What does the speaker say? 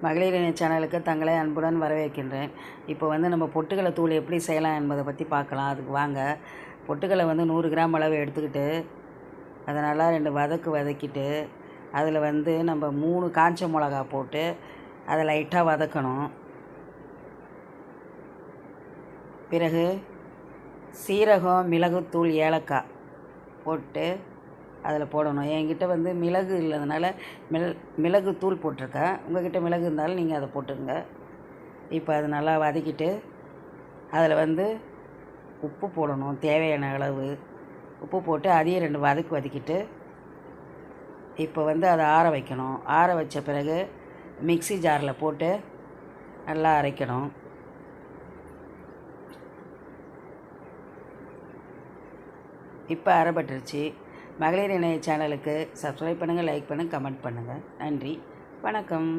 மகளிர் இணைய சேனலுக்கு தங்களை அன்புடன் வரவேற்கின்றேன். இப்போ நம்ம பொட்டுக்கடலை தூள் எப்படி செய்யலாம் என்பதை பற்றி பார்க்கலாம். அதுக்கு வாங்க. பொட்டுக்கடலை 100 கிராம் அளவு எடுத்துக்கிட்டு அதை நல்லா 2 வதக்கிட்டு அதில் நம்ம 3 காஞ்ச மிளகா போட்டு அதை லைட்டாக வதக்கணும். பிறகு சீரகம், மிளகுத்தூள், ஏலக்காய் போட்டு அதில் போடணும். என்கிட்ட மிளகு இல்லாதனால மிளகுத்தூள் போட்டிருக்கேன். உங்கள்கிட்ட மிளகு இருந்தாலும் நீங்கள் அதை போட்டுங்க. இப்போ அதை நல்லா வதக்கிட்டு அதில் உப்பு போடணும். தேவையான அளவு உப்பு போட்டு அதையும் 2 வதக்கிட்டு இப்போ அதை ஆற வைக்கணும். ஆற வச்ச பிறகு மிக்ஸி ஜாரில் போட்டு நல்லா அரைக்கணும். இப்போ அரைப்பட்டுருச்சு. மகளிர் இணைய சேனலுக்கு சப்ஸ்கிரைப் பண்ணுங்கள், லைக் பண்ணுங்கள், கமெண்ட் பண்ணுங்கள். நன்றி, வணக்கம்.